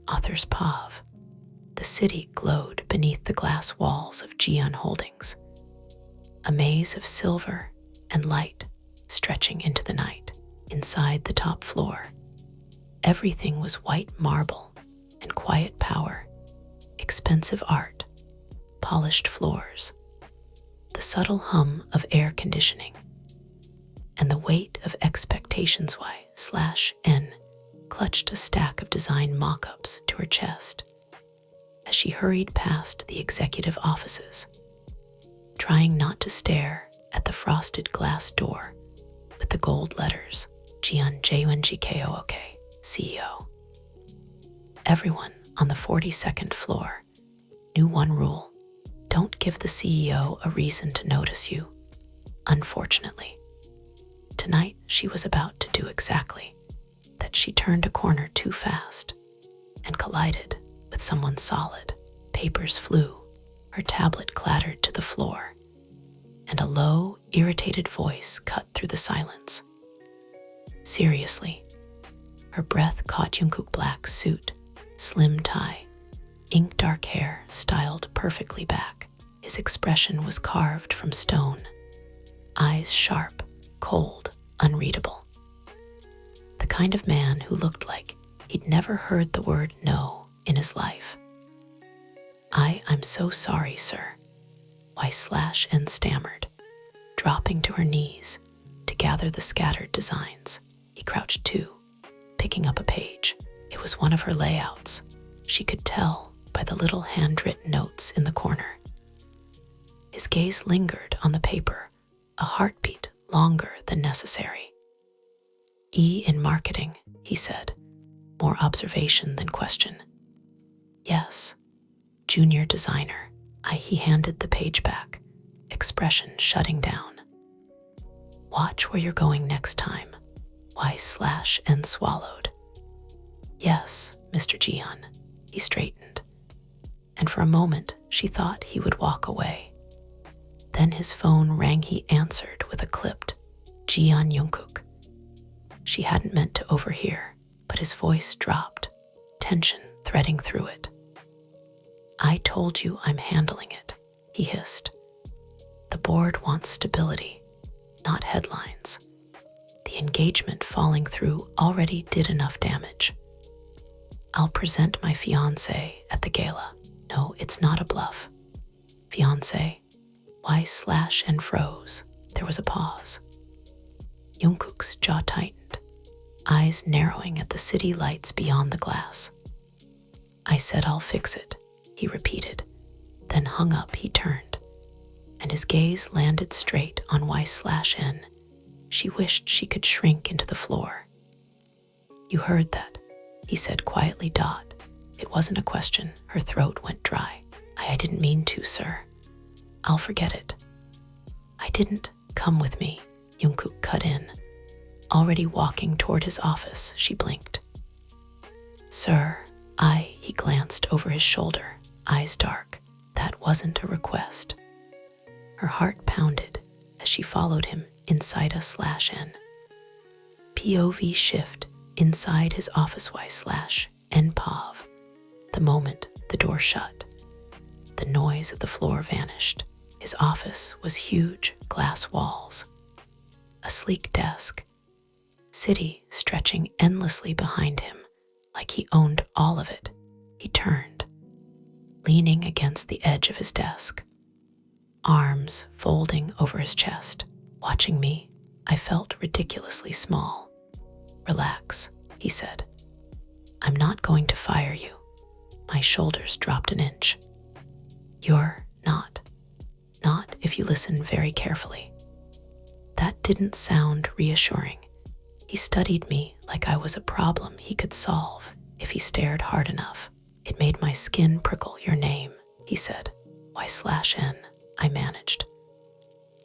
Author's POV. The city glowed beneath the glass walls of Jeon Holdings, a maze of silver and light stretching into the night. Inside the top floor, everything was white marble and quiet power, expensive art, polished floors, the subtle hum of air conditioning, and the weight of expectations. Y/N clutched a stack of design mock-ups to her chest as she hurried past the executive offices, trying not to stare at the frosted glass door with the gold letters Jeon Jungkook, CEO. Everyone on the 42nd floor knew one rule: don't give the CEO a reason to notice you. Unfortunately, tonight she was about to do exactly that. She turned a corner too fast and collided with someone solid. Papers flew, her tablet clattered to the floor, and a low, irritated voice cut through the silence. Seriously. Her breath caught Jungkook. Black suit, slim tie, ink dark hair styled perfectly back. His expression was carved from stone, eyes sharp, cold, unreadable. The kind of man who looked like he'd never heard the word no in his life. I'm so sorry, sir. Y/N stammered, dropping to her knees to gather the scattered designs. He crouched too, picking up a page. It was one of her layouts. She could tell by the little handwritten notes in the corner. His gaze lingered on the paper, a heartbeat longer than necessary. E in marketing, he said, more observation than question. Yes, junior designer. He handed the page back, expression shutting down. Watch where you're going next time. Y/N swallowed. Yes, Mr. Jeon. He straightened, and for a moment she thought he would walk away. Then his phone rang. He answered with a clipped, Jeon Jungkook. She hadn't meant to overhear, but his voice dropped, tension threading through it. I told you I'm handling it, he hissed. The board wants stability, not headlines. The engagement falling through already did enough damage. I'll present my fiancé at the gala. No, it's not a bluff. Fiancé. Y/N froze. There was a pause. Jungkook's jaw tightened, eyes narrowing at the city lights beyond the glass. I said I'll fix it, he repeated, then hung up. He turned, and his gaze landed straight on Y/N. She wished she could shrink into the floor. You heard that, he said quietly. It wasn't a question. Her throat went dry. I didn't mean to, sir. I'll forget it. I didn't. Come with me, Jungkook cut in. Already walking toward his office, she blinked. Sir, he glanced over his shoulder, eyes dark. That wasn't a request. Her heart pounded as she followed him inside a/N. POV shift inside his office. Y/N POV. The moment the door shut, the noise of the floor vanished. His office was huge, glass walls, a sleek desk, city stretching endlessly behind him like he owned all of it. He turned, leaning against the edge of his desk, arms folding over his chest. Watching me, I felt ridiculously small. Relax, he said. I'm not going to fire you. My shoulders dropped an inch. You're not. Not if you listen very carefully. That didn't sound reassuring. He studied me like I was a problem he could solve if he stared hard enough. It made my skin prickle. Your name, he said. Y/N, I managed.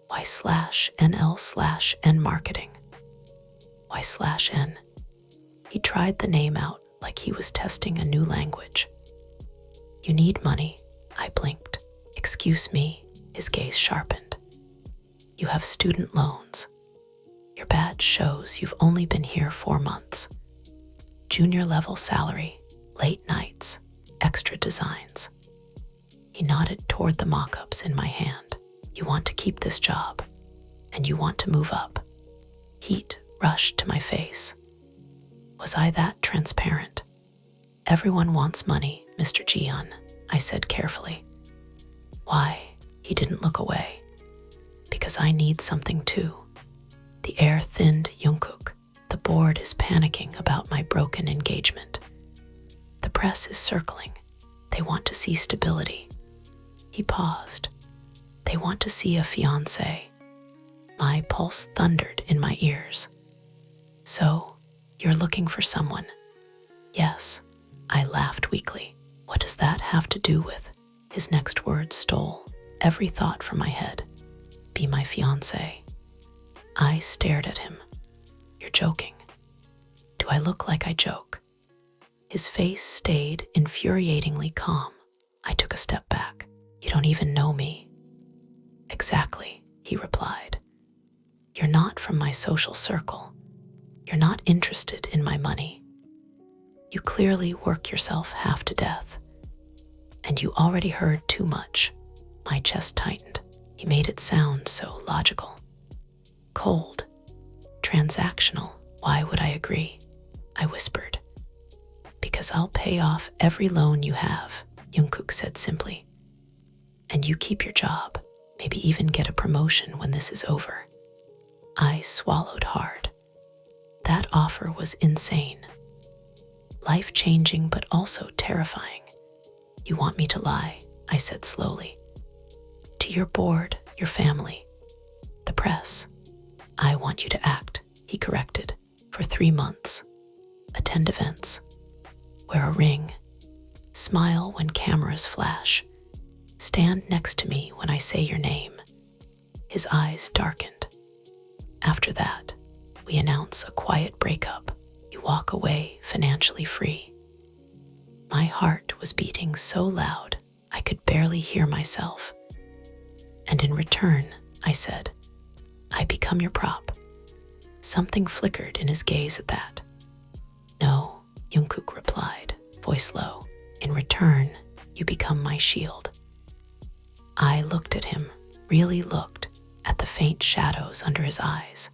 Y/NL/N marketing. Y/N. He tried the name out like he was testing a new language. You need money, I blinked. Excuse me, his gaze sharpened. You have student loans. Your badge shows you've only been here 4 months. Junior level salary, late nights, extra designs. He nodded toward the mock-ups in my hand. You want to keep this job, and you want to move up. Heat rushed to my face. Was I that transparent? Everyone wants money, Mr. Jeon, I said carefully. Why? He didn't look away. Because I need something too. The air thinned. Jungkook. The board is panicking about my broken engagement. The press is circling. They want to see stability. He paused. They want to see a fiancé. My pulse thundered in my ears. So, you're looking for someone? Yes, I laughed weakly. What does that have to do with? His next words stole every thought from my head. Be my fiancé. I stared at him. You're joking. Do I look like I joke? His face stayed infuriatingly calm. I took a step back. You don't even know me. Exactly, he replied. You're not from my social circle. You're not interested in my money. You clearly work yourself half to death. And you already heard too much. My chest tightened. He made it sound so logical. Cold. Transactional. Why would I agree? I whispered. Because I'll pay off every loan you have, Jungkook said simply. And you keep your job, maybe even get a promotion when this is over. I swallowed hard. That offer was insane. Life-changing but also terrifying. You want me to lie, I said slowly. To your board, your family, the press. I want you to act, he corrected, for 3 months. Attend events. Wear a ring. Smile when cameras flash. Stand next to me when I say your name. His eyes darkened. After that, we announce a quiet breakup. You walk away financially free. My heart was beating so loud I could barely hear myself. And in return, I said, I become your prop. Something flickered in his gaze at that. No, Jungkook replied, voice low. In return, you become my shield. I looked at him, really looked, at the faint shadows under his eyes,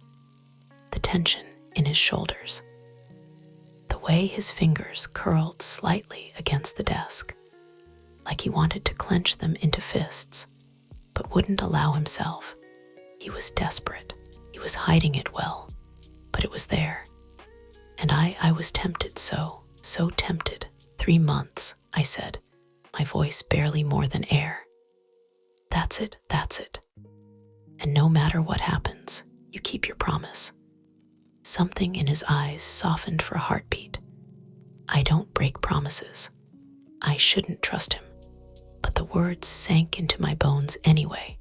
the tension in his shoulders, the way his fingers curled slightly against the desk, like he wanted to clench them into fists, but wouldn't allow himself. He was desperate. He was hiding it well, but it was there. And I was tempted, so tempted. 3 months, I said, my voice barely more than air. That's it. And no matter what happens, you keep your promise. Something in his eyes softened for a heartbeat. I don't break promises. I shouldn't trust him. But the words sank into my bones anyway.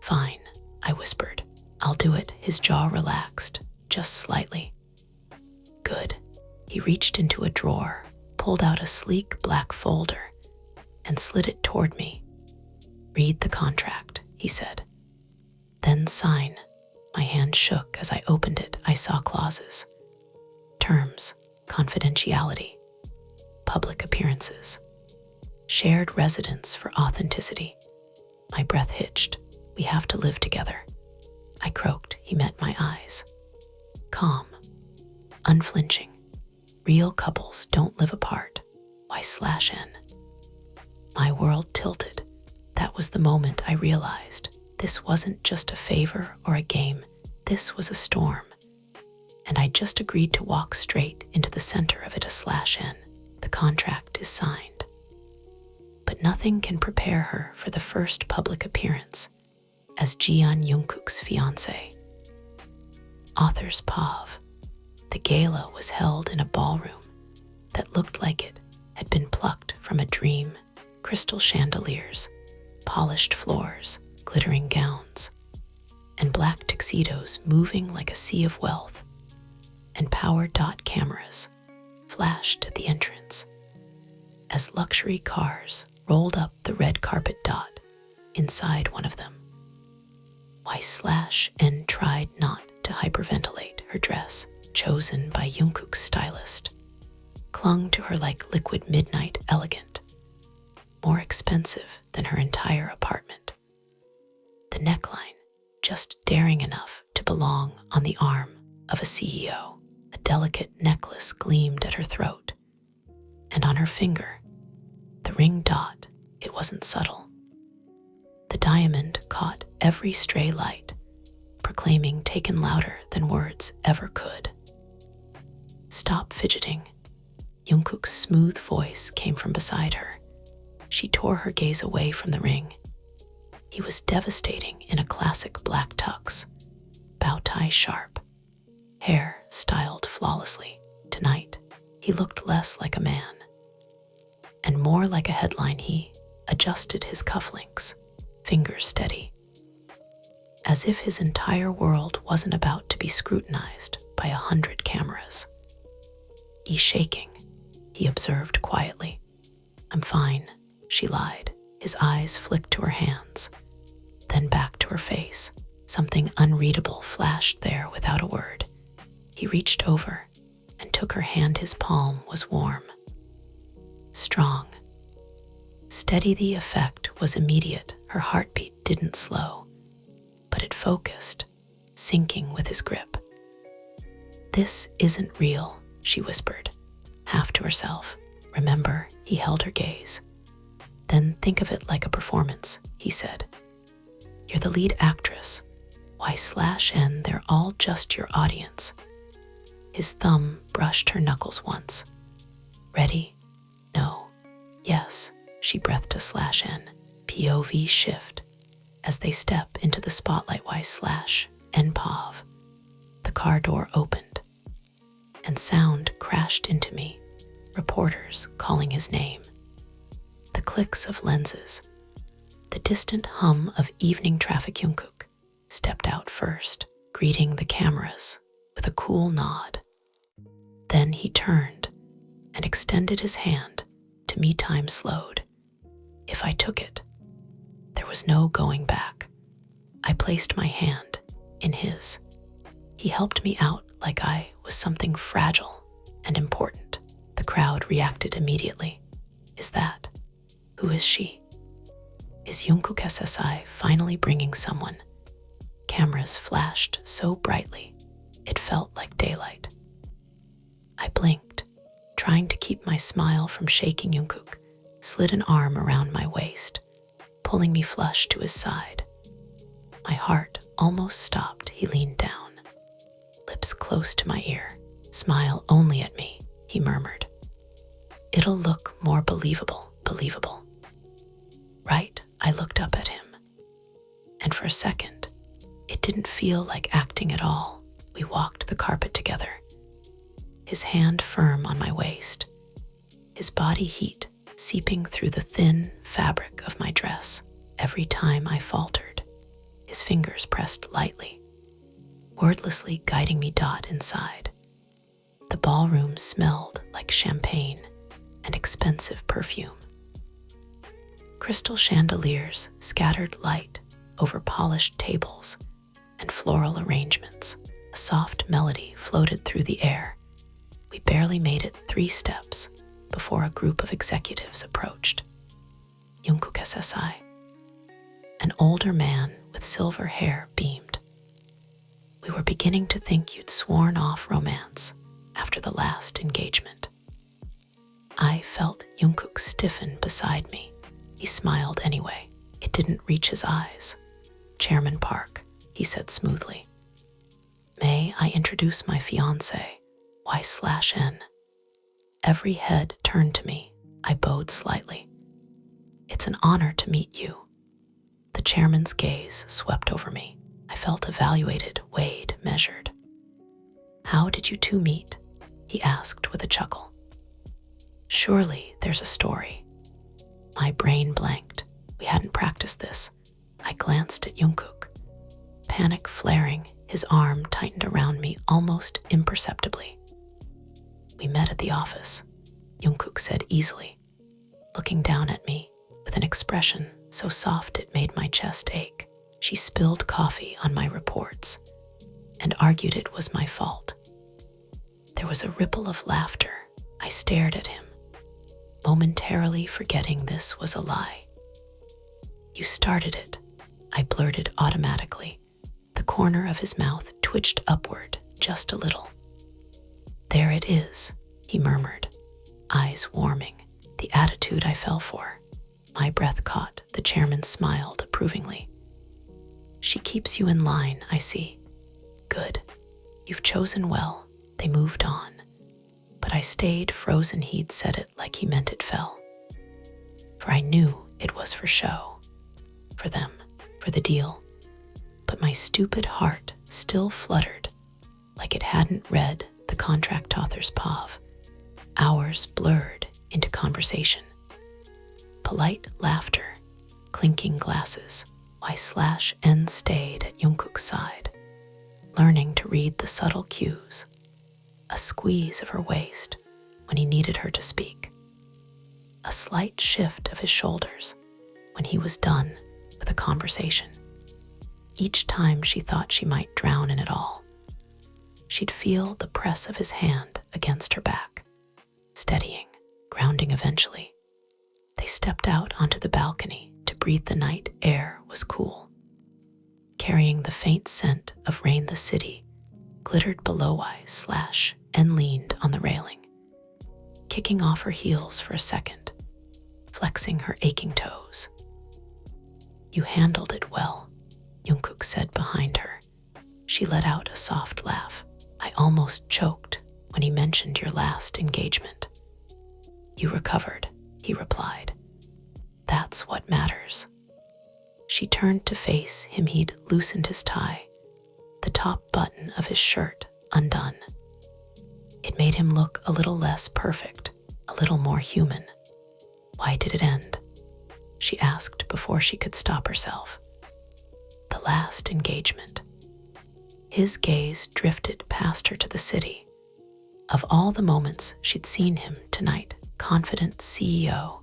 Fine, I whispered. I'll do it. His jaw relaxed, just slightly. Good. He reached into a drawer, pulled out a sleek black folder, and slid it toward me. Read the contract, he said. Then sign. My hand shook as I opened it. I saw clauses. Terms, confidentiality, public appearances, shared residence for authenticity. My breath hitched. We have to live together. I croaked. He met my eyes. Calm, unflinching. Real couples don't live apart. Why/N? My world tilted. That was the moment I realized this wasn't just a favor or a game. This was a storm. And I just agreed to walk straight into the center of it. A/N. The contract is signed. But nothing can prepare her for the first public appearance as Jeon Jungkook's fiancée. Author's POV. The gala was held in a ballroom that looked like it had been plucked from a dream. Crystal chandeliers, polished floors, glittering gowns, and black tuxedos moving like a sea of wealth, and power dot cameras flashed at the entrance as luxury cars rolled up the red carpet. Inside one of them, Y/N tried not to hyperventilate her dress, chosen by Jungkook's stylist. clung to her like liquid midnight elegant, more expensive than her entire apartment. The neckline, just daring enough to belong on the arm of a CEO. A delicate necklace gleamed at her throat, and on her finger, the ring dot, it wasn't subtle. The diamond caught every stray light, proclaiming taken louder than words ever could. "Stop fidgeting." Jungkook's smooth voice came from beside her. She tore her gaze away from the ring. He was devastating in a classic black tux, bow tie sharp, hair styled flawlessly. Tonight, he looked less like a man and more like a headline. He adjusted his cufflinks, fingers steady, as if his entire world wasn't about to be scrutinized by 100 cameras. "He's shaking," he observed quietly. "I'm fine," she lied. His eyes flicked to her hands, then back to her face. Something unreadable flashed there without a word. He reached over and took her hand. His palm was warm, strong, steady. The effect was immediate. Her heartbeat didn't slow, but it focused, sinking with his grip. "This isn't real," she whispered, half to herself. "Remember," he held her gaze. "Then think of it like a performance," he said. "You're the lead actress. Y/N, they're all just your audience." His thumb brushed her knuckles once. "Ready? No. Yes," she breathed a /N. POV shift as they step into the spotlight. Y/N POV. The car door opened, and sound crashed into me. Reporters calling his name. The clicks of lenses. The distant hum of evening traffic. Jungkook stepped out first, greeting the cameras with a cool nod. Then he turned and extended his hand to me. Time slowed. If I took it, there was no going back. I placed my hand in his. He helped me out like I was something fragile and important. The crowd reacted immediately. "Is that? Who is she? Is Jungkook SSI finally bringing someone?" Cameras flashed so brightly, it felt like daylight. I blinked, trying to keep my smile from shaking. Jungkook slid an arm around my waist, pulling me flush to his side. My heart almost stopped. He leaned down, lips close to my ear. "Smile only at me," he murmured. "It'll look more believable. Right?" I looked up at him, and for a second, it didn't feel like acting at all. We walked the carpet together, his hand firm on my waist, his body heat seeping through the thin fabric of my dress. Every time I faltered, his fingers pressed lightly, wordlessly guiding me. Inside, the ballroom smelled like champagne and expensive perfume. Crystal chandeliers scattered light over polished tables and floral arrangements. A soft melody floated through the air. We barely made it 3 steps before a group of executives approached. Jungkook SSI. An older man with silver hair beamed. "We were beginning to think you'd sworn off romance after the last engagement." I felt Jungkook stiffen beside me. He smiled anyway. It didn't reach his eyes. "Chairman Park," he said smoothly. "May I introduce my fiancée, Y/N." Every head turned to me. I bowed slightly. "It's an honor to meet you." The chairman's gaze swept over me. I felt evaluated, weighed, measured. "How did you two meet?" he asked with a chuckle. "Surely there's a story." My brain blanked. We hadn't practiced this. I glanced at Jungkook. Panic flaring, his arm tightened around me almost imperceptibly. "We met at the office," Jungkook said easily, looking down at me with an expression so soft it made my chest ache. She spilled coffee on my reports and argued it was my fault. There was a ripple of laughter. I I stared at him, momentarily forgetting this was a lie. You started it, I blurted automatically. The corner of his mouth twitched upward just a little. There it is, he murmured, eyes warming, the attitude I fell for. My breath caught, the chairman smiled approvingly. She keeps you in line, I see. Good. You've chosen well. They moved on. But I stayed frozen. He'd said it like he meant it fell. For I knew it was for show. For them. For the deal. But my stupid heart still fluttered, like it hadn't read the contract author's POV. Hours blurred into conversation. Polite laughter, clinking glasses. Y/N stayed at Jungkook's side, learning to read the subtle cues. A squeeze of her waist when he needed her to speak. A slight shift of his shoulders when he was done with a conversation. Each time she thought she might drown in it all, she'd feel the press of his hand against her back, steadying, grounding eventually. They stepped out onto the balcony to breathe. The night air was cool, carrying the faint scent of rain. The city glittered below. Y/N leaned on the railing, kicking off her heels for a second, flexing her aching toes. You handled it well, Jungkook said behind her. She let out a soft laugh. I almost choked when he mentioned your last engagement. You recovered, he replied. That's what matters. She turned to face him. He'd loosened his tie, the top button of his shirt undone. It made him look a little less perfect, a little more human. Why did it end? She asked before she could stop herself. The last engagement. His gaze drifted past her to the city. Of all the moments she'd seen him tonight, confident CEO,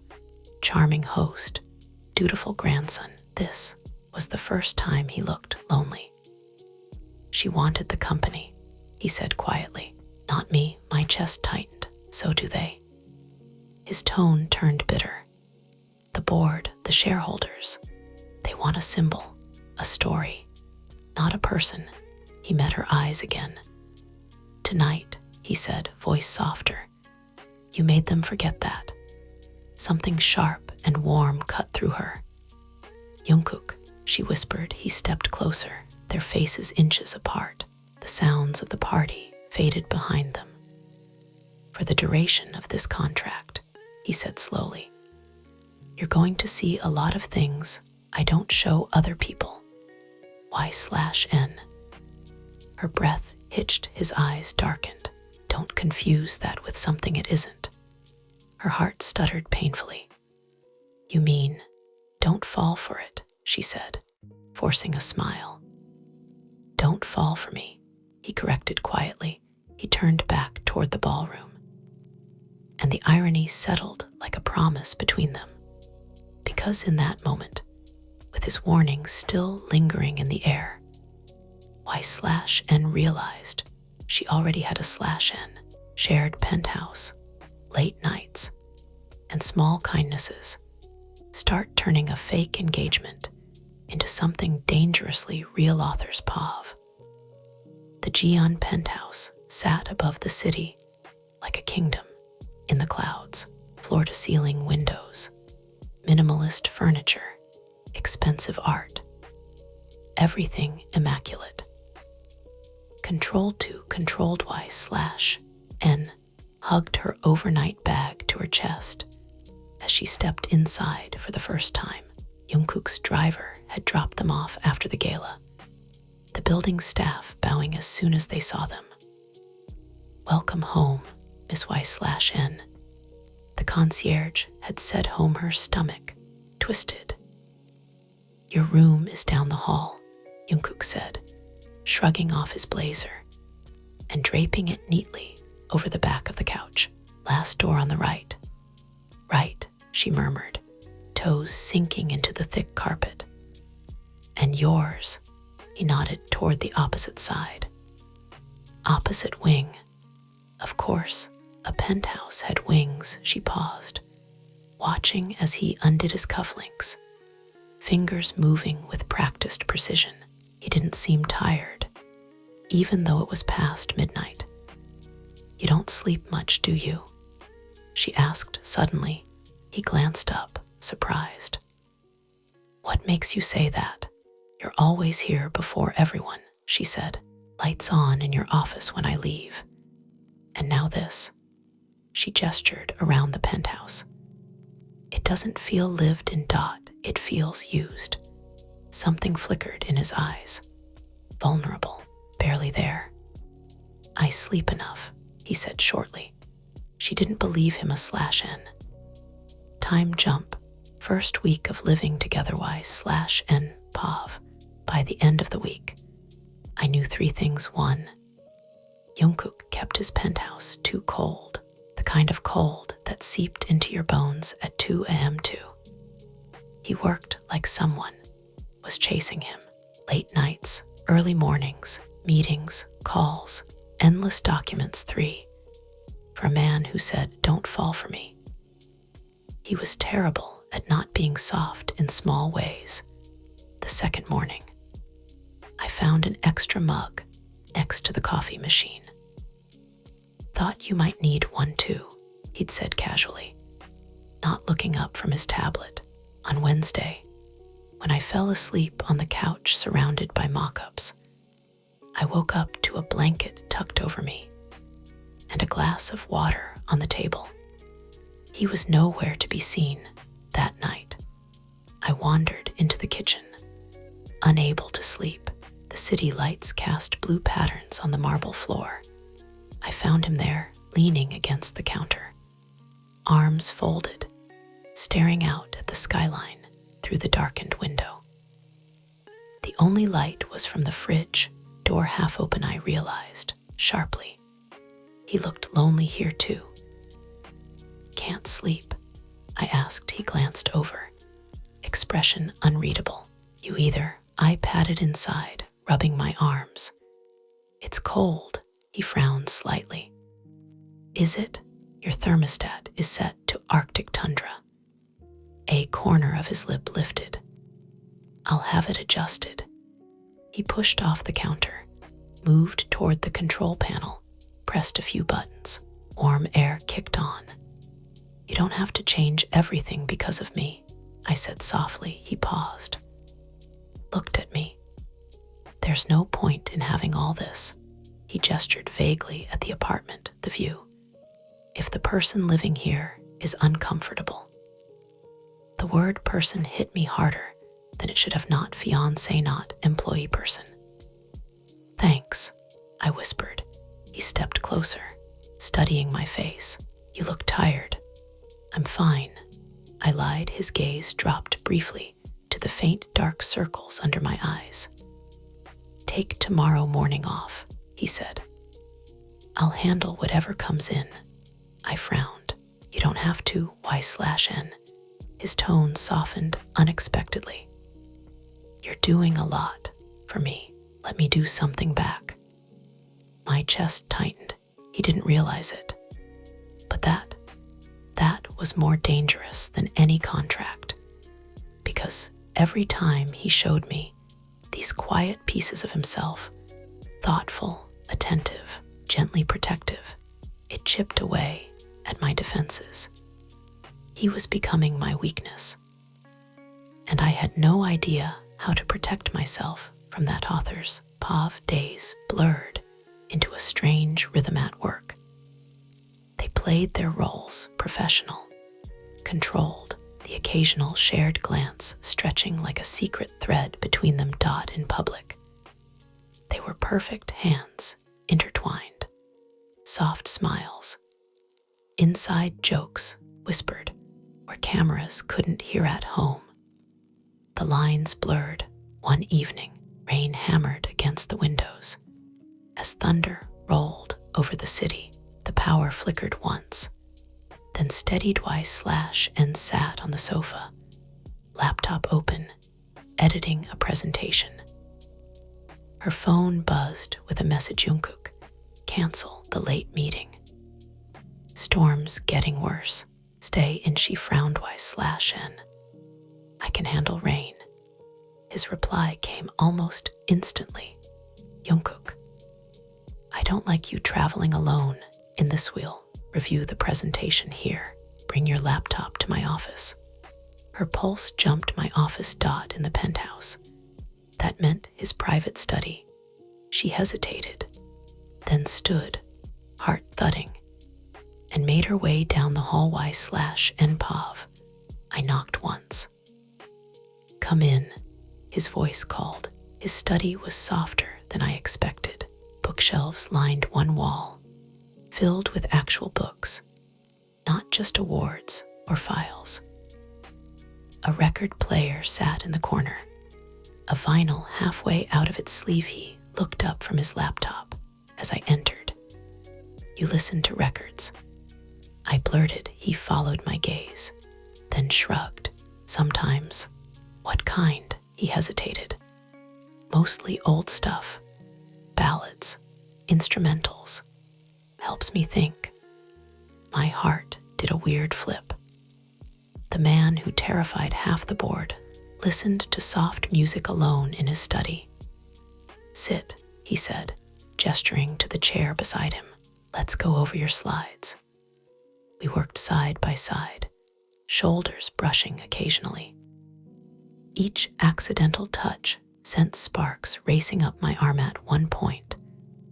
charming host, dutiful grandson, this was the first time he looked lonely. She wanted the company, he said quietly. Not me. My chest tightened. So do they. His tone turned bitter. The board, the shareholders, they want a symbol, a story, not a person. He met her eyes again. Tonight, he said, voice softer, you made them forget that. Something sharp and warm cut through her. Jungkook, she whispered. He stepped closer, their faces inches apart. The sounds of the party faded behind them. For the duration of this contract, he said slowly, you're going to see a lot of things I don't show other people. Y/N. Her breath hitched, his eyes darkened. Don't confuse that with something it isn't. Her heart stuttered painfully. You mean, don't fall for it, she said, forcing a smile. Don't fall for me, he corrected quietly. He turned back toward the ballroom. And the irony settled like a promise between them. Because in that moment, with his warning still lingering in the air, Y/N realized she already had a/N, shared penthouse, late nights, and small kindnesses start turning a fake engagement into something dangerously real. Author's POV. The Jeon penthouse sat above the city like a kingdom in the clouds, floor-to-ceiling windows, minimalist furniture, expensive art, everything immaculate. Controlled Y/N hugged her overnight bag to her chest as she stepped inside for the first time. Jungkook's driver had dropped them off after the gala, the building staff bowing as soon as they saw them. Welcome home, Miss Y/N. The concierge had said home. Her stomach twisted. Your room is down the hall, Jungkook said, shrugging off his blazer and draping it neatly over the back of the couch. Last door on the right. Right, she murmured, toes sinking into the thick carpet. And yours, he nodded toward the opposite side. Opposite wing. Of course, A penthouse had wings, she paused, watching as he undid his cufflinks, fingers moving with practiced precision. He didn't seem tired, even though it was past midnight. "You don't sleep much, do you?" she asked suddenly. He glanced up, surprised. "What makes you say that? You're always here before everyone," she said. "Lights on in your office when I leave. And now this." She gestured around the penthouse. "It doesn't feel lived in. It feels used." Something flickered in his eyes. Vulnerable, barely there. "I sleep enough," he said shortly. She didn't believe him /n. Time jump. First week of living together /n POV. By the end of the week, I knew 3 things. 1. Jungkook kept his penthouse too cold, the kind of cold that seeped into your bones at 2 a.m. 2. He worked like someone was chasing him. Late nights, early mornings, meetings, calls, endless documents. 3. For a man who said, "Don't fall for me." He was terrible at not being soft in small ways. The second morning, I found an extra mug next to the coffee machine. "Thought you might need one too," he'd said casually, not looking up from his tablet. On Wednesday, when I fell asleep on the couch surrounded by mock-ups, I woke up to a blanket tucked over me and a glass of water on the table. He was nowhere to be seen that night. I wandered into the kitchen, unable to sleep. The city lights cast blue patterns on the marble floor. I found him there, leaning against the counter, arms folded, staring out at the skyline through the darkened window. The only light was from the fridge, door half open. I realized, sharply. He looked lonely here too. "Can't sleep?" I asked. He glanced over, expression unreadable. "You either." I patted inside, rubbing my arms. "It's cold," he frowned slightly. "Is it? Your thermostat is set to Arctic tundra." A corner of his lip lifted. "I'll have it adjusted." He pushed off the counter, moved toward the control panel, pressed a few buttons. Warm air kicked on. "You don't have to change everything because of me," I said softly. He paused, looked at me. "There's no point in having all this." He gestured vaguely at the apartment, the view. "If the person living here is uncomfortable." The word person hit me harder than it should have. Not fiancé, not employee person. "Thanks," I whispered. He stepped closer, studying my face. "You look tired." "I'm fine," I lied. His gaze dropped briefly to the faint dark circles under my eyes. "Take tomorrow morning off," he said. "I'll handle whatever comes in." I frowned. "You don't have to, y/n." His tone softened unexpectedly. "You're doing a lot for me. Let me do something back." My chest tightened. He didn't realize it. But that was more dangerous than any contract. Because every time he showed me these quiet pieces of himself, thoughtful, attentive, gently protective, it chipped away at my defenses. He was becoming my weakness. And I had no idea how to protect myself from that. Author's POV days blurred into a strange rhythm at work. They played their roles, professional, controlled, the occasional shared glance stretching like a secret thread between them. In public, they were perfect hands intertwined, soft smiles, inside jokes whispered where cameras couldn't hear. At home, the lines blurred. One evening, rain hammered against the windows. As thunder rolled over the city, the power flickered once, then steadied. Y/n sat on the sofa, laptop open, editing a presentation. Her phone buzzed with a message. "Jungkook, cancel the late meeting." Storm's getting worse. Stay in, she frowned y/n. I can handle rain. His reply came almost instantly. Jungkook, I don't like you traveling alone in this wheel. Review the presentation here. Bring your laptop to my office. Her pulse jumped. My office dot in the penthouse. That meant his private study. She hesitated, then stood, heart thudding, and made her way down the hall y/n pav. I knocked once. Come in, his voice called. His study was softer than I expected. Bookshelves lined one wall, filled with actual books, not just awards or files. A record player sat in the corner, a vinyl halfway out of its sleeve. He looked up from his laptop as I entered. You listen to records? I blurted. He followed my gaze, then shrugged. Sometimes. What kind? He hesitated. Mostly old stuff. Ballads, instrumentals. Helps me think. My heart did a weird flip. The man who terrified half the board listened to soft music alone in his study. Sit, he said, gesturing to the chair beside him. Let's go over your slides. We worked side by side, shoulders brushing occasionally. Each accidental touch sent sparks racing up my arm. At one point,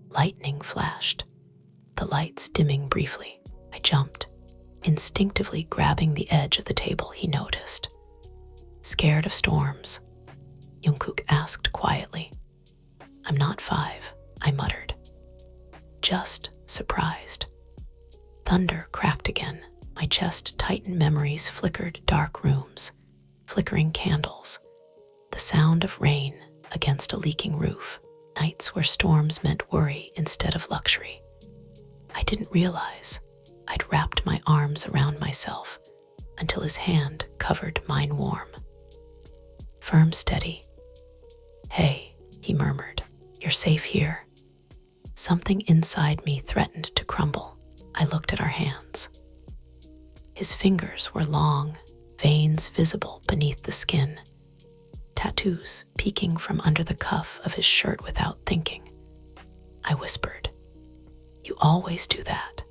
lightning flashed, the lights dimming briefly. I jumped, instinctively grabbing the edge of the table. He noticed. Scared of storms? Jungkook asked quietly. I'm not 5, I muttered. Just surprised. Thunder cracked again. My chest tightened. Memories flickered. Dark rooms, flickering candles, the sound of rain against a leaking roof. Nights where storms meant worry instead of luxury. I didn't realize I'd wrapped my arms around myself until his hand covered mine warm. Firm, steady. Hey, he murmured, you're safe here. Something inside me threatened to crumble. I looked at our hands. His fingers were long, veins visible beneath the skin, tattoos peeking from under the cuff of his shirt. Without thinking, I whispered, You always do that.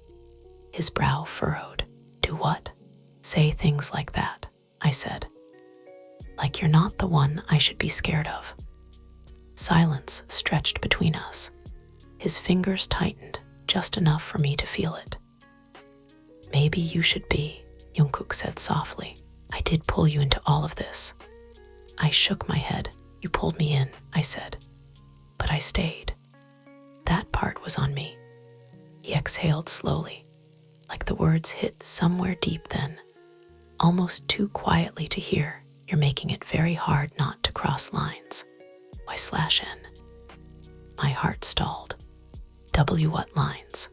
His brow furrowed. Do what? Say things like that, I said. Like you're not the one I should be scared of. Silence stretched between us. His fingers tightened just enough for me to feel it. Maybe you should be, Jungkook said softly. I did pull you into all of this. I shook my head. You pulled me in, I said. But I stayed. That part was on me. He exhaled slowly, like the words hit somewhere deep then, almost too quietly to hear. You're making it very hard not to cross lines. Y/n. My heart stalled. What lines?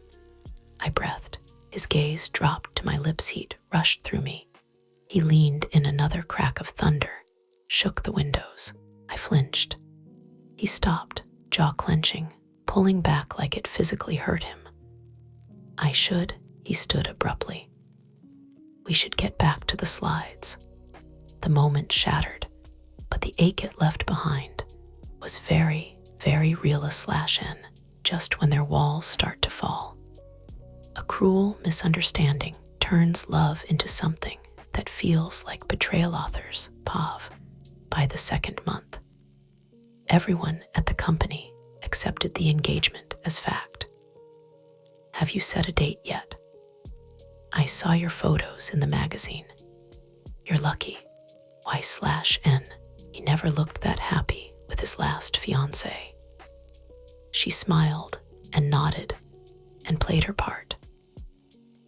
I breathed. His gaze dropped to my lips. Heat rushed through me. He leaned in. Another crack of thunder shook the windows. I flinched. He stopped, jaw clenching, pulling back like it physically hurt him. He stood abruptly. We should get back to the slides. The moment shattered, but the ache it left behind was very, very real. A/n, just when their walls start to fall. A cruel misunderstanding turns love into something that feels like betrayal. Authors, Pav, by the second month. Everyone at the company accepted the engagement as fact. Have you set a date yet? I saw your photos in the magazine. You're lucky. Y/n. He never looked that happy with his last fiancée. She smiled and nodded and played her part.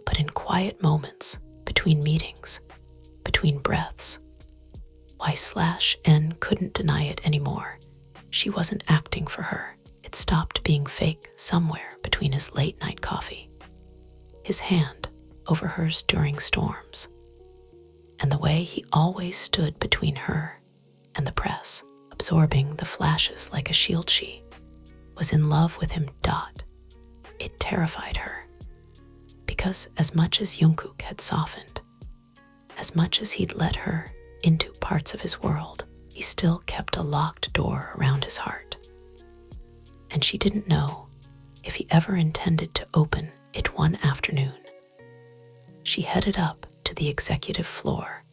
But in quiet moments, between meetings, between breaths, Y/n couldn't deny it anymore. She wasn't acting for her. It stopped being fake somewhere between his late-night coffee, his hand over hers during storms, and the way he always stood between her and the press, absorbing the flashes like a shield. She was in love with him. It terrified her, Because as much as Jungkook had softened, as much as he'd let her into parts of his world, he still kept a locked door around his heart. And she didn't know if he ever intended to open it one afternoon. She headed up to the executive floor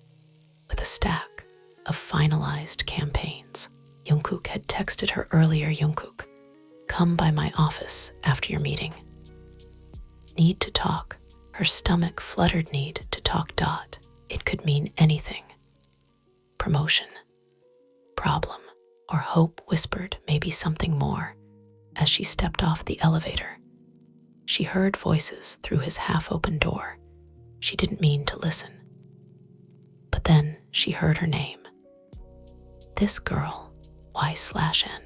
with a stack of finalized campaigns. Jungkook had texted her earlier. Jungkook, come by my office after your meeting. Need to talk. Her stomach fluttered. Need to talk. It could mean anything. Promotion, problem, or hope whispered maybe something more. As she stepped off the elevator, she heard voices through his half-open door. She didn't mean to listen. But then she heard her name. This girl, Y/N.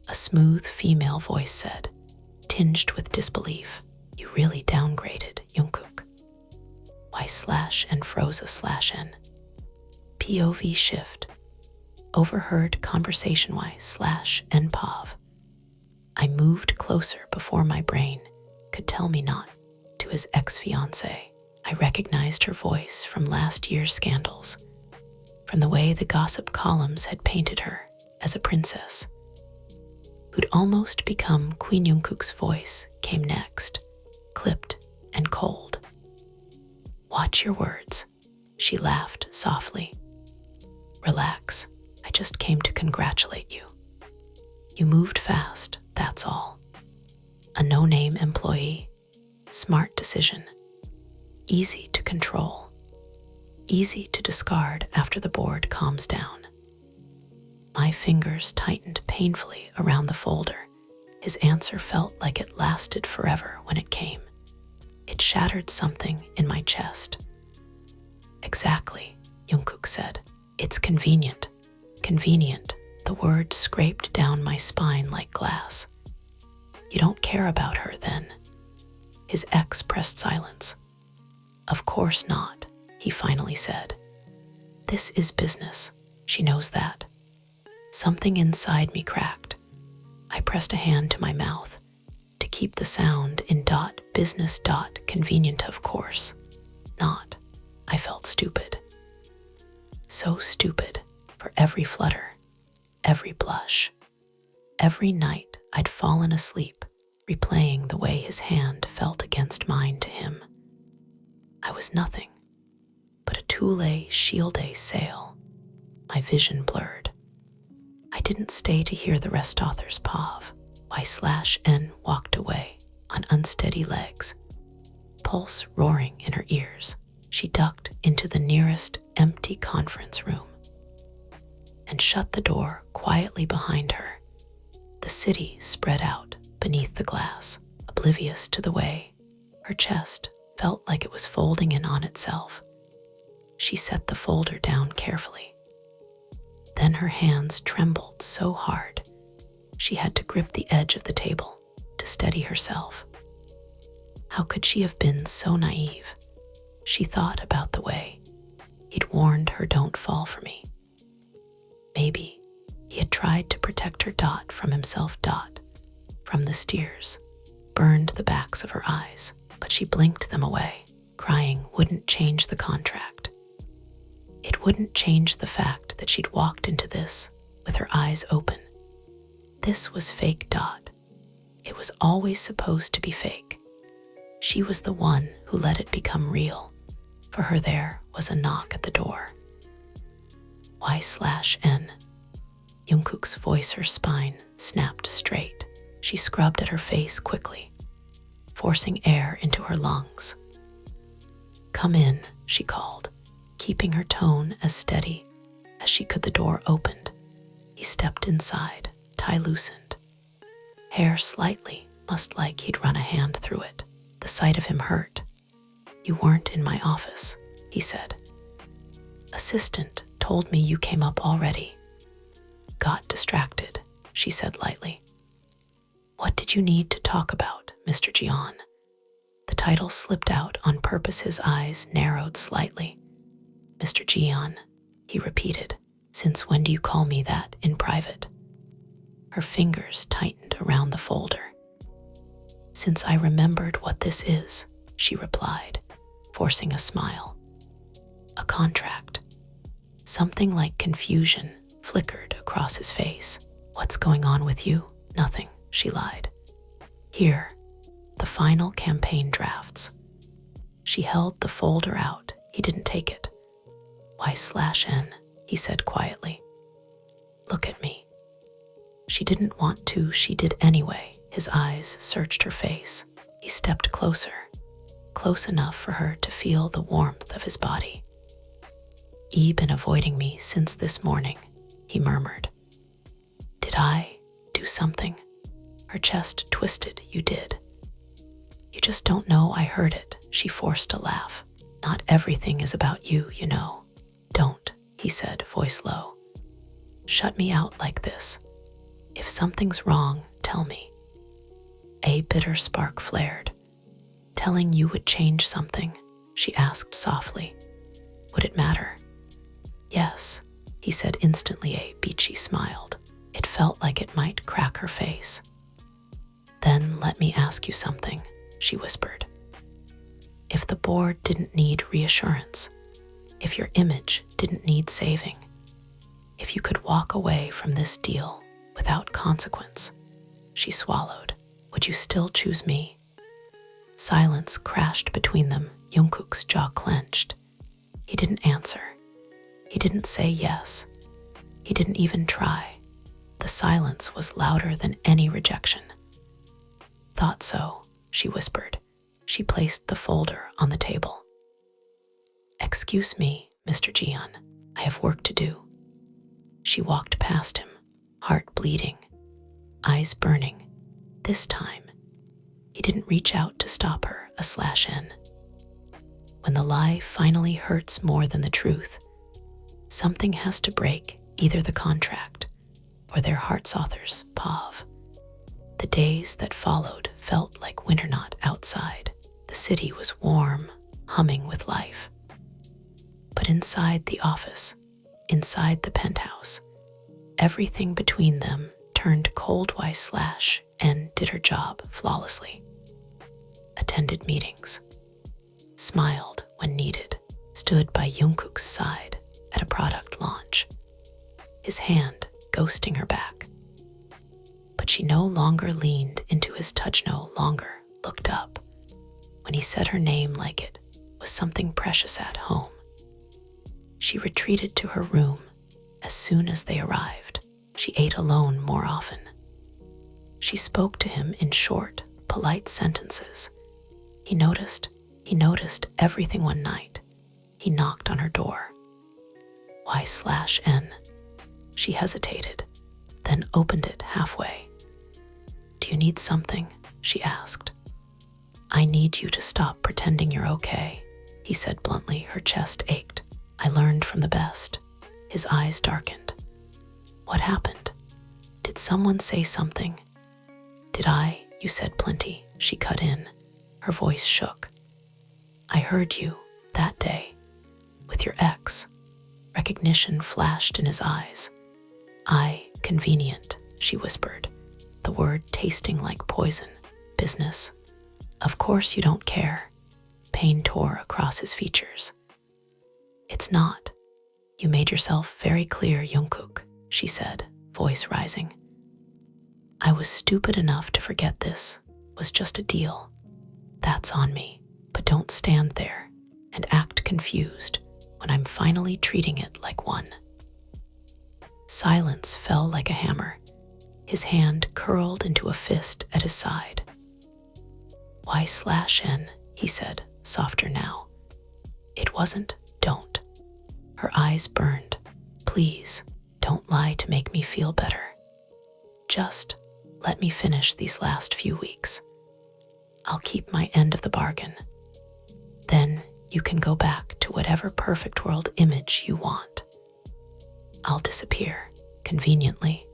A smooth female voice said, tinged with disbelief. You really downgraded, Jungkook. Y/N froze a/N. POV shift. Overheard conversation. Y/N POV. I moved closer before my brain could tell me not to his ex-fiancée. I recognized her voice from last year's scandals, from the way the gossip columns had painted her as a princess who'd almost become Queen. Jungkook's voice came next, clipped and cold. Watch your words, she laughed softly. Relax, I just came to congratulate you. You moved fast, that's all. A no-name employee, smart decision, easy to control, easy to discard after the board calms down. My fingers tightened painfully around the folder. His answer felt like it lasted forever when it came. It shattered something in my chest. Exactly, Jungkook said. It's convenient. Convenient. The word scraped down my spine like glass. You don't care about her, then? His ex pressed silence. Of course not, he finally said. This is business. She knows that. Something inside me cracked. I pressed a hand to my mouth to keep the sound in business. Convenient, of course. Not. I felt stupid. So stupid for every flutter, every blush. Every night I'd fallen asleep, replaying the way his hand felt against mine to him. I was nothing but a Thule Shield A sail, my vision blurred. I didn't stay to hear the rest. Author's POV. Y/N walked away on unsteady legs, pulse roaring in her ears. She ducked into the nearest empty conference room and shut the door quietly behind her. The city spread out beneath the glass, oblivious to the way her chest felt like it was folding in on itself. She set the folder down carefully. Then her hands trembled so hard, she had to grip the edge of the table to steady herself. How could she have been so naive? She thought about the way he'd warned her, don't fall for me. Maybe he had tried to protect her from himself. From the steers burned the backs of her eyes, but she blinked them away. Crying wouldn't change the contract. It wouldn't change the fact that she'd walked into this with her eyes open. This was fake. It was always supposed to be fake. She was the one who let it become real. For her, there was a knock at the door. Y/N. Jungkook's voice, her spine snapped straight. She scrubbed at her face quickly, forcing air into her lungs. Come in, she called, keeping her tone as steady as she could. The door opened. He stepped inside, tie loosened, hair slightly mussed like he'd run a hand through it. The sight of him hurt. You weren't in my office, he said. Assistant told me you came up already. Got distracted, she said lightly. What did you need to talk about, Mr. Jeon? The title slipped out on purpose. His eyes narrowed slightly. Mr. Jeon, he repeated. Since when do you call me that in private? Her fingers tightened around the folder. Since I remembered what this is, she replied, forcing a smile. A contract. Something like confusion flickered across his face. What's going on with you? Nothing, she lied. Here, the final campaign drafts. She held the folder out. He didn't take it. Y/N, he said quietly. Look at me. She didn't want to, she did anyway. His eyes searched her face. He stepped closer, close enough for her to feel the warmth of his body. "You've been avoiding me since this morning," he murmured. "Did I do something?" Her chest twisted. "You did. You just don't know I heard it." She forced a laugh. "Not everything is about you, you know." "Don't," he said, voice low. "Shut me out like this. If something's wrong, tell me." A bitter spark flared. "Telling you would change something?" she asked softly. "Would it matter?" "Yes," he said instantly. A beachy smiled. It felt like it might crack her face. "Then let me ask you something," she whispered. "If the board didn't need reassurance, if your image didn't need saving, if you could walk away from this deal without consequence," she swallowed, "would you still choose me?" Silence crashed between them. Jungkook's jaw clenched. He didn't answer. He didn't say yes. He didn't even try. The silence was louder than any rejection. "Thought so," she whispered. She placed the folder on the table. "Excuse me, Mr. Jeon. I have work to do." She walked past him, heart bleeding, eyes burning. This time, he didn't reach out to stop her. A/N. When the lie finally hurts more than the truth, something has to break, either the contract or their heart's author's POV. The days that followed felt like winter not outside. The city was warm, humming with life. But inside the office, inside the penthouse, everything between them turned cold. Y/N did her job flawlessly. Attended meetings, smiled when needed, stood by Jungkook's side at a product launch, his hand ghosting her back. But she no longer leaned into his touch, no longer looked up. When he said her name like it was something precious at home, she retreated to her room as soon as they arrived. She ate alone more often. She spoke to him in short, polite sentences. He noticed everything. One night, he knocked on her door. Y/N. She hesitated, then opened it halfway. "Do you need something?" she asked. "I need you to stop pretending you're okay," he said bluntly. Her chest ached. "I learned from the best." His eyes darkened. "What happened? Did someone say something?" "Did I? You said plenty," she cut in. Her voice shook. "I heard you that day with your ex." Recognition flashed in his eyes. Convenient," she whispered, the word tasting like poison. "Business. Of course you don't care." Pain tore across his features. "It's not. You made yourself very clear, Jungkook," she said, voice rising. "I was stupid enough to forget this was just a deal. That's on me. But don't stand there and act confused when I'm finally treating it like one." Silence fell like a hammer. His hand curled into a fist at his side. "Y/N," he said, softer now. "It wasn't, don't." Her eyes burned. "Please, don't lie to make me feel better. Just let me finish these last few weeks. I'll keep my end of the bargain. Then you can go back to whatever perfect world image you want. I'll disappear, conveniently."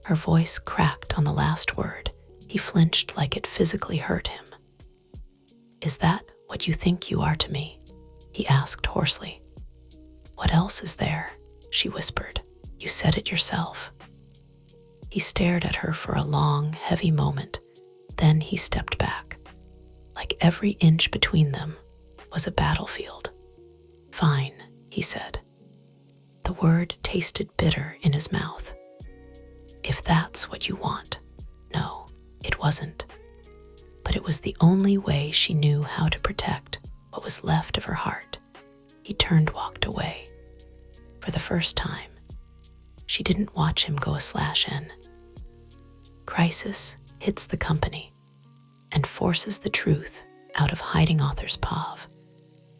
Her voice cracked on the last word. He flinched like it physically hurt him. "Is that what you think you are to me?" he asked hoarsely. "What else is there?" she whispered. "You said it yourself." He stared at her for a long, heavy moment. Then he stepped back. like every inch between them was a battlefield. "Fine," he said. The word tasted bitter in his mouth. "If that's what you want." No, it wasn't. But it was the only way she knew how to protect what was left of her heart. He walked away. For the first time, she didn't watch him go /N. Crisis hits the company and forces the truth out of hiding author's POV.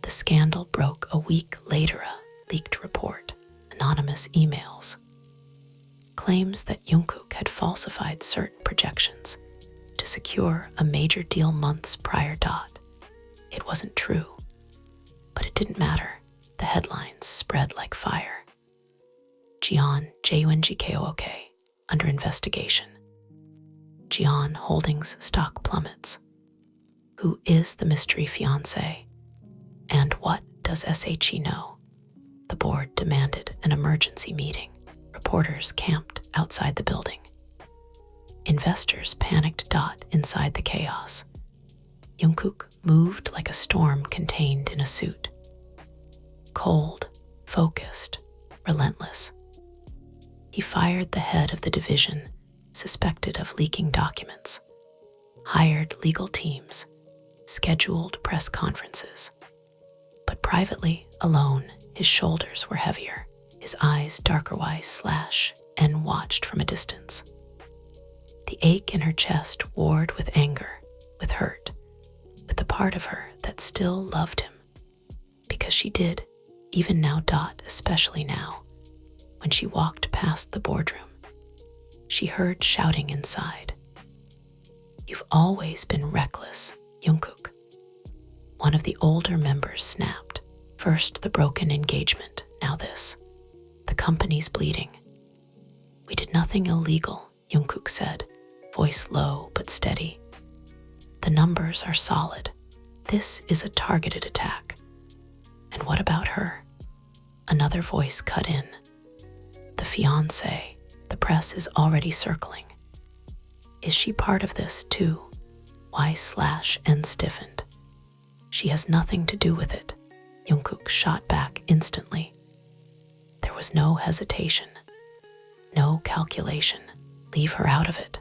The scandal broke a week later. A leaked report, anonymous emails, claims that Jungkook had falsified certain projections to secure a major deal months prior. It wasn't true, but it didn't matter. The headlines spread like fire. Jeon Jungkook under investigation. Jeon Holdings stock plummets. Who is the mystery fiancé? And what does SHE know? The board demanded an emergency meeting. Reporters camped outside the building. Investors panicked. Inside the chaos, Jungkook moved like a storm contained in a suit. Cold, focused, relentless. He fired the head of the division suspected of leaking documents, hired legal teams, scheduled press conferences. But privately, alone, his shoulders were heavier, his eyes darker. /N watched from a distance. The ache in her chest warred with anger, with hurt, with the part of her that still loved him. Because she did, even now. Especially now, when she walked past the boardroom. She heard shouting inside. "You've always been reckless, Jungkook." One of the older members snapped. First the broken engagement, now this. The company's bleeding. "We did nothing illegal," Jungkook said, voice low but steady. "The numbers are solid. This is a targeted attack." "And what about her?" Another voice cut in. "The fiancé. The press is already circling. Is she part of this too?" Y/N stiffened. "She has nothing to do with it," Jungkook shot back instantly. There was no hesitation, no calculation. "Leave her out of it.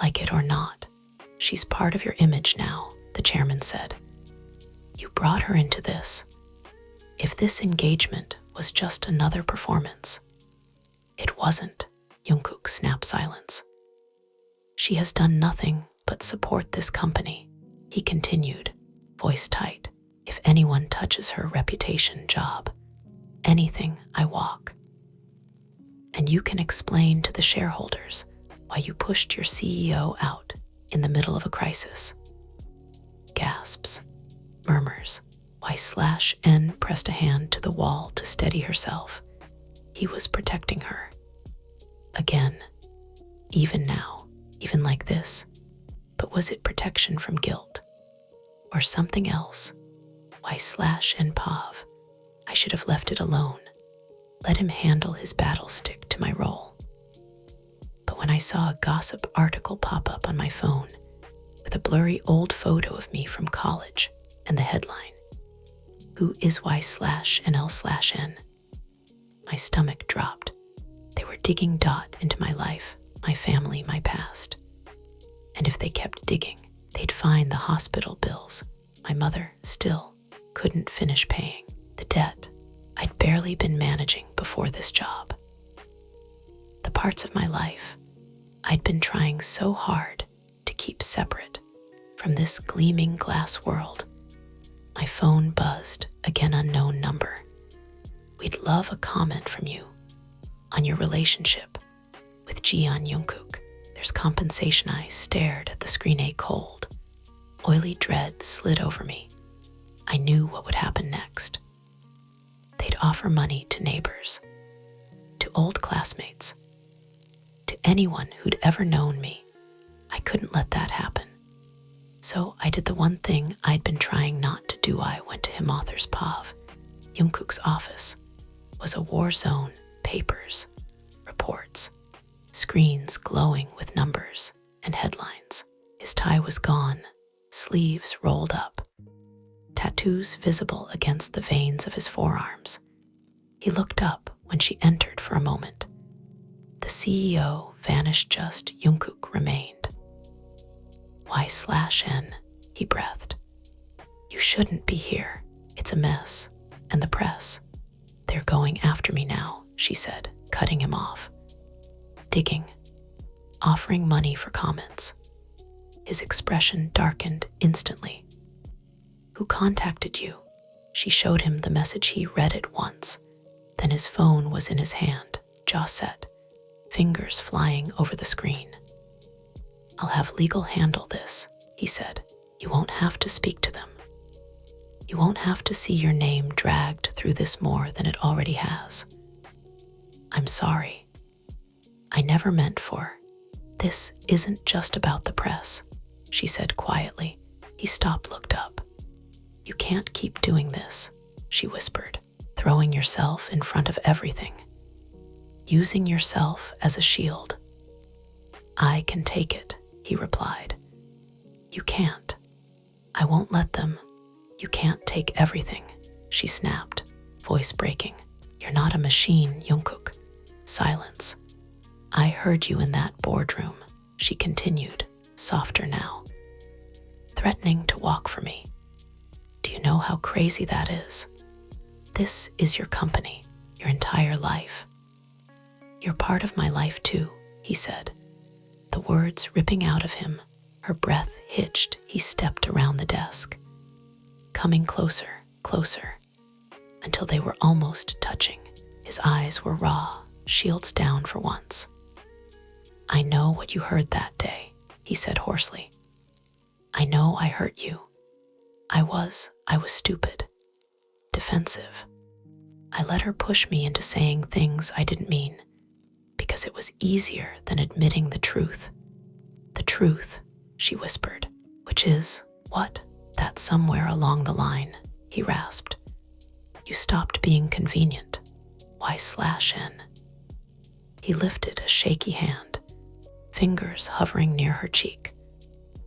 Like it or not, she's part of your image now," the chairman said. "You brought her into this. If this engagement was just another performance." "It wasn't," Jungkook snapped silence. "She has done nothing but support this company," he continued, voice tight. "If anyone touches her reputation, job, anything, I walk. And you can explain to the shareholders why you pushed your CEO out in the middle of a crisis." Gasps, murmurs. Y/N pressed a hand to the wall to steady herself. He was protecting her. Again, even now, even like this. But was it protection from guilt? Or something else? Y/N POV. I should have left it alone. Let him handle his battle, stick to my role. But when I saw a gossip article pop up on my phone with a blurry old photo of me from college and the headline, "Who is Y/N/L/N?" my stomach dropped. They were digging into my life, my family, my past. And if they kept digging, they'd find the hospital bills my mother still couldn't finish paying, the debt I'd barely been managing before this job. The parts of my life I'd been trying so hard to keep separate from this gleaming glass world. My phone buzzed, again unknown number. "We'd love a comment from you on your relationship with Jeon Jungkook." There's compensation. I stared at the screen, a cold, oily dread slid over me. I knew what would happen next. They'd offer money to neighbors, to old classmates, to anyone who'd ever known me. I couldn't let that happen. So I did the one thing I'd been trying not to do. I went to him. Author's POV. Jungkook's office was a war zone. Papers, reports, screens glowing with numbers and headlines. His tie was gone, sleeves rolled up, tattoos visible against the veins of his forearms. He looked up when she entered for a moment. The CEO vanished, just Jungkook remained. Y/N, he breathed. You shouldn't be here. It's a mess. And the press. They're going after me now, she said, cutting him off. Digging. Offering money for comments. His expression darkened instantly. Who contacted you? She showed him the message. He read it once. Then his phone was in his hand, jaw set, fingers flying over the screen. I'll have legal handle this, he said. You won't have to speak to them. You won't have to see your name dragged through this more than it already has. I'm sorry. I never meant for. This isn't just about the press, she said quietly. He stopped, looked up. You can't keep doing this, she whispered, throwing yourself in front of everything, using yourself as a shield. I can take it, he replied. You can't. I won't let them. You can't take everything, she snapped, voice breaking. You're not a machine, Jungkook. Silence. I heard you in that boardroom, she continued, softer now. Threatening to walk for me. Do you know how crazy that is? This is your company, your entire life. You're part of my life too, he said, the words ripping out of him. Her breath hitched. He stepped around the desk, coming closer, closer, until they were almost touching. His eyes were raw, shields down for once. I know what you heard that day, he said hoarsely. I know I hurt you. I was stupid, defensive. I let her push me into saying things I didn't mean, because it was easier than admitting the truth. The truth, she whispered, which is, what? That somewhere along the line, he rasped. You stopped being convenient. Y/N. He lifted a shaky hand, fingers hovering near her cheek,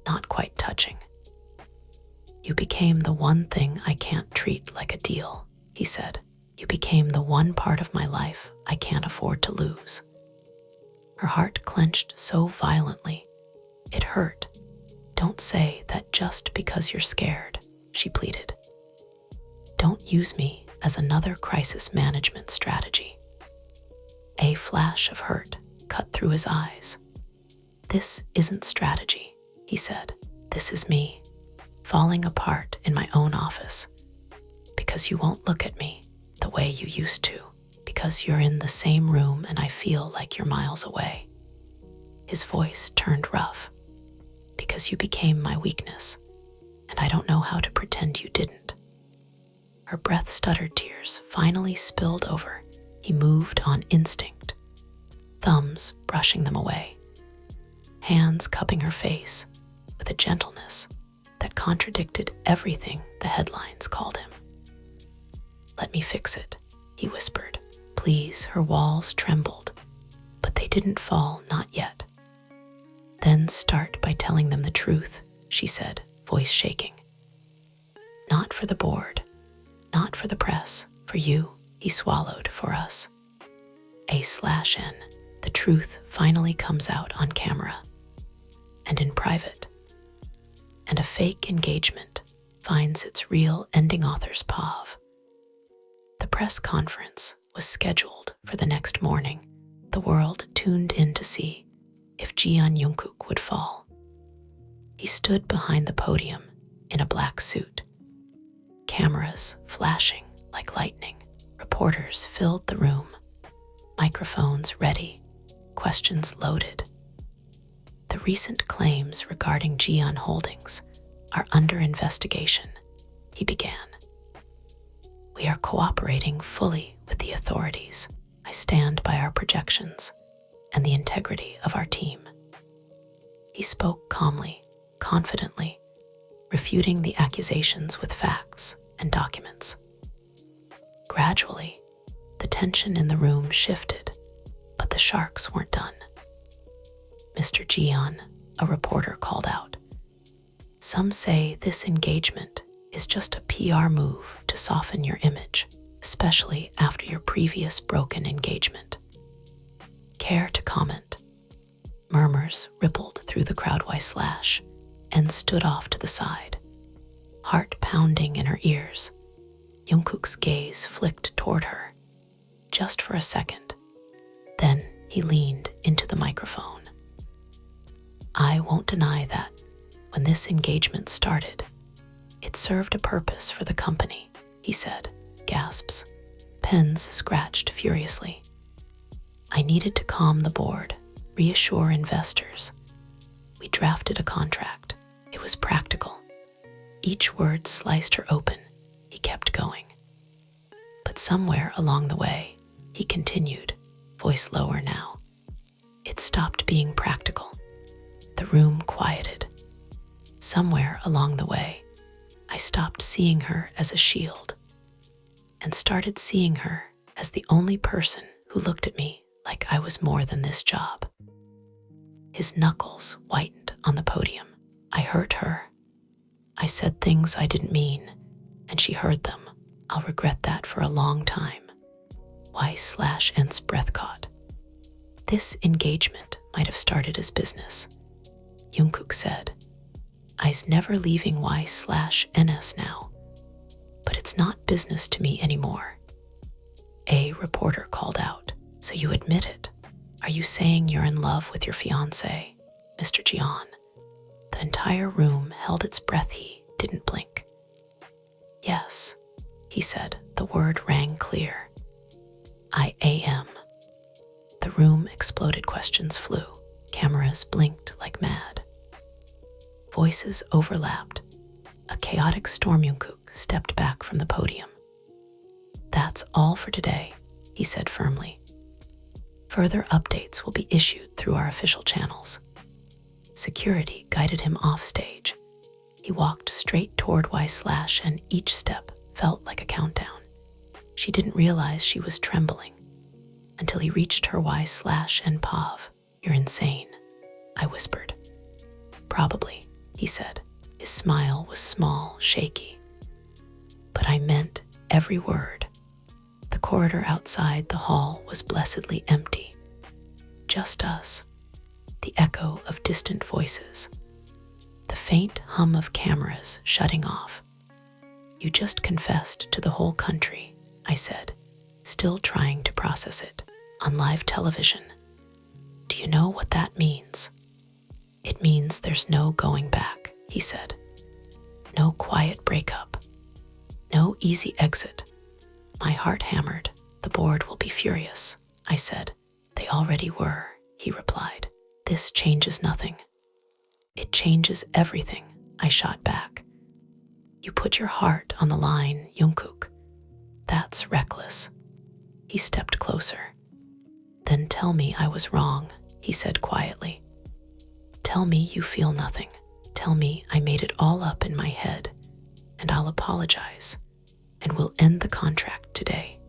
not quite touching. You became the one thing I can't treat like a deal, he said. You became the one part of my life I can't afford to lose. Her heart clenched so violently, it hurt. Don't say that just because you're scared, she pleaded. Don't use me as another crisis management strategy. A flash of hurt cut through his eyes. This isn't strategy, he said. This is me, falling apart in my own office. Because you won't look at me the way you used to. Because you're in the same room and I feel like you're miles away. His voice turned rough. Because you became my weakness, and I don't know how to pretend you didn't. Her breath stuttered, tears finally spilled over. He moved on instinct, thumbs brushing them away, hands cupping her face with a gentleness that contradicted everything the headlines called him. Let me fix it, he whispered. Please, her walls trembled, but they didn't fall, not yet. Then start by telling them the truth, she said, voice shaking. Not for the board, not for the press, for you, he swallowed, for us. A/N, the truth finally comes out on camera, and in private. And a fake engagement finds its real ending. Author's POV. The press conference was scheduled for the next morning. The world tuned in to see if Jeon Jungkook would fall. He stood behind the podium in a black suit, cameras flashing like lightning. Reporters filled the room, microphones ready, questions loaded. The recent claims regarding Jeon Holdings are under investigation, he began. We are cooperating fully with the authorities. I stand by our projections and the integrity of our team. He spoke calmly, confidently, refuting the accusations with facts and documents. Gradually, the tension in the room shifted, but the sharks weren't done. Mr. Jeon, a reporter called out, Some say this engagement is just a PR move to soften your image, especially after your previous broken engagement. Care to comment? Murmurs rippled through the crowd. And stood off to the side, heart pounding in her ears. Jungkook's gaze flicked toward her, just for a second. Then he leaned into the microphone. I won't deny that when this engagement started, it served a purpose for the company, he said. Gasps. Pens scratched furiously. I needed to calm the board, reassure investors. We drafted a contract. It was practical. Each word sliced her open. He kept going. But somewhere along the way, he continued, voice lower now. It stopped being practical. The room quieted. Somewhere along the way, I stopped seeing her as a shield and started seeing her as the only person who looked at me like I was more than this job. His knuckles whitened on the podium. I hurt her. I said things I didn't mean, and she heard them. I'll regret that for a long time. Y/N's breath caught. This engagement might have started as business, Jungkook said. I's never leaving Y/NS now, but it's not business to me anymore. A reporter called out. So you admit it? Are you saying you're in love with your fiancé, Mr. Jeon? The entire room held its breath. He didn't blink. Yes, he said. The word rang clear. I am. The room exploded. Questions flew. Cameras blinked like mad. Voices overlapped. A chaotic storm. Jungkook stepped back from the podium. That's all for today, he said firmly. Further updates will be issued through our official channels. Security guided him off stage. He walked straight toward Y/, and each step felt like a countdown. She didn't realize she was trembling until he reached her. Y/N Pav. You're insane, I whispered. Probably, he said. His smile was small, shaky. But I meant every word. The corridor outside the hall was blessedly empty. Just us. The echo of distant voices. The faint hum of cameras shutting off. You just confessed to the whole country, I said, still trying to process it. On live television. Do you know what that means? It means there's no going back, he said. No quiet breakup. No easy exit. My heart hammered. The board will be furious, I said. They already were, he replied. This changes nothing. It changes everything, I shot back. You put your heart on the line, Jungkook. That's reckless. He stepped closer. Then tell me I was wrong, he said quietly. Tell me you feel nothing. Tell me I made it all up in my head, and I'll apologize, and we'll end the contract today.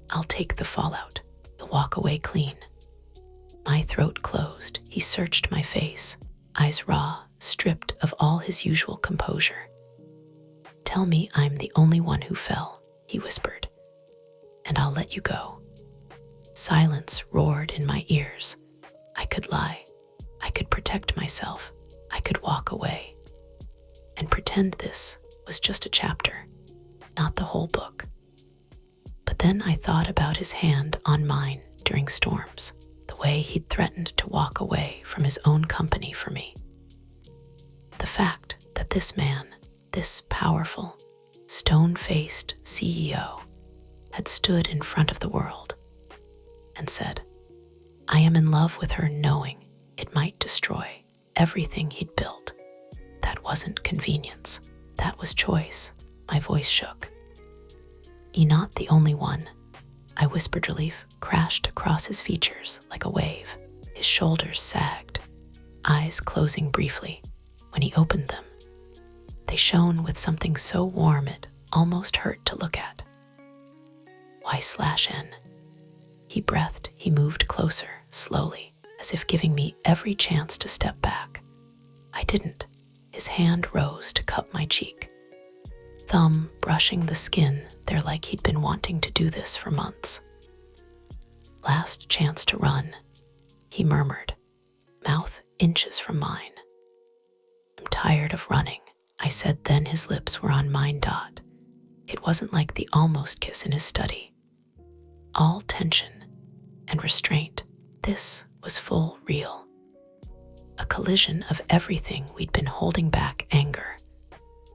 I'll take the fallout. You'll walk away clean. My throat closed. He searched my face, eyes raw, stripped of all his usual composure. Tell me I'm the only one who fell, he whispered, and I'll let you go. Silence roared in my ears. I could lie. I could protect myself. I could walk away and pretend this was just a chapter, not the whole book. But then I thought about his hand on mine during storms, the way he'd threatened to walk away from his own company for me. The fact that this man, this powerful, stone-faced CEO, had stood in front of the world and said, I am in love with her, knowing it might destroy everything he'd built. That wasn't convenience. That was choice. My voice shook. You're not the only one, I whispered. Relief crashed across his features like a wave. His shoulders sagged, eyes closing briefly. When he opened them, they shone with something so warm it almost hurt to look at. Y/N. He breathed. He moved closer, slowly, as if giving me every chance to step back. I didn't. His hand rose to cup my cheek, thumb brushing the skin there like he'd been wanting to do this for months. Last chance to run, he murmured, mouth inches from mine. I'm tired of running, I said, then his lips were on mine. It wasn't like the almost kiss in his study. All tension and restraint. This was full real. A collision of everything we'd been holding back: anger,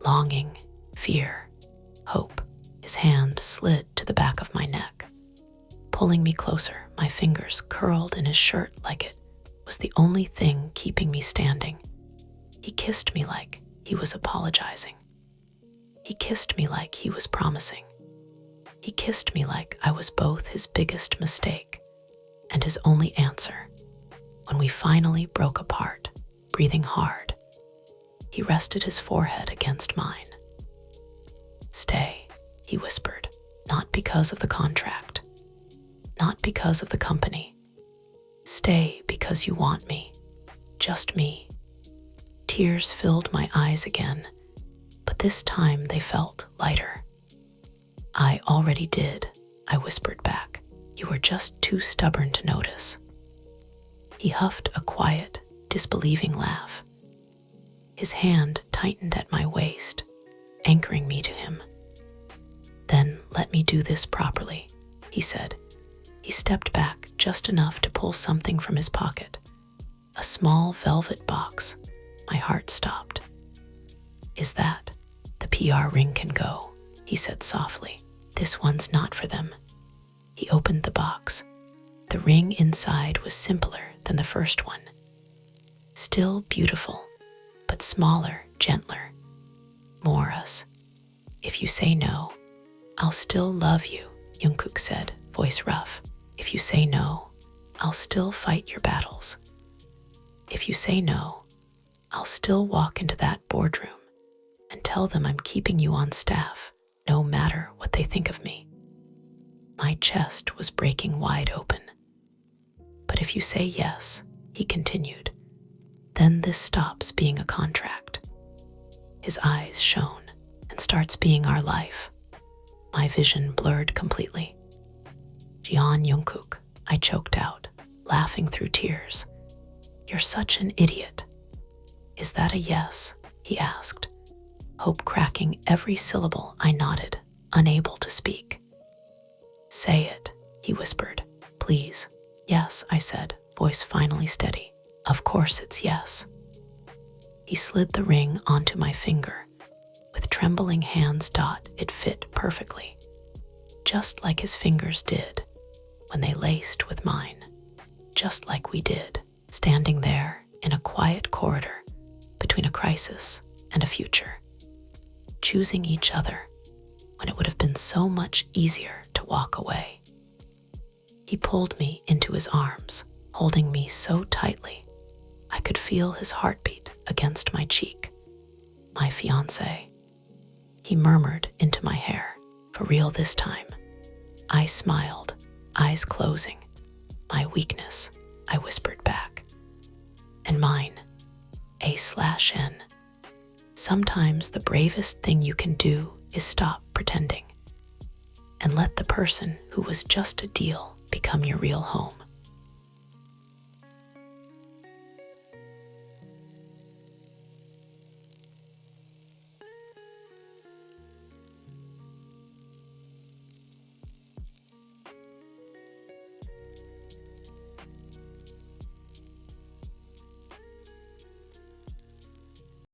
longing, fear, hope. His hand slid to the back of my neck, pulling me closer. My fingers curled in his shirt like it was the only thing keeping me standing. He kissed me like he was apologizing. He kissed me like he was promising. He kissed me like I was both his biggest mistake and his only answer. When we finally broke apart, breathing hard, he rested his forehead against mine. Stay, he whispered, not because of the contract, not because of the company. Stay because you want me, just me. Tears filled my eyes again, but this time they felt lighter. I already did, I whispered back. You were just too stubborn to notice. He huffed a quiet, disbelieving laugh. His hand tightened at my waist, anchoring me to him. Then let me do this properly, he said. He stepped back just enough to pull something from his pocket. A small velvet box. My heart stopped. Is that? The PR ring can go, he said softly. This one's not for them. He opened the box. The ring inside was simpler than the first one. Still beautiful, but smaller, gentler. More us. If you say no, I'll still love you, Jungkook said, voice rough. If you say no, I'll still fight your battles. If you say no, I'll still walk into that boardroom and tell them I'm keeping you on staff, no matter what they think of me. My chest was breaking wide open. But if you say yes, he continued, then this stops being a contract. His eyes shone and starts being our life. My vision blurred completely. Jeon Jungkook, I choked out, laughing through tears. You're such an idiot. Is that a yes? He asked, hope cracking every syllable. I nodded, unable to speak. Say it, he whispered, please. Yes, I said, voice finally steady. Of course it's yes. He slid the ring onto my finger. With trembling hands, it fit perfectly, just like his fingers did when they laced with mine, just like we did, standing there in a quiet corridor between a crisis and a future, choosing each other when it would have been so much easier to walk away. He pulled me into his arms, holding me so tightly I could feel his heartbeat against my cheek. My fiancé, he murmured into my hair, for real this time. I smiled, eyes closing. My weakness, I whispered back. And mine, A/N. Sometimes the bravest thing you can do is stop pretending and let the person who was just a deal become your real home.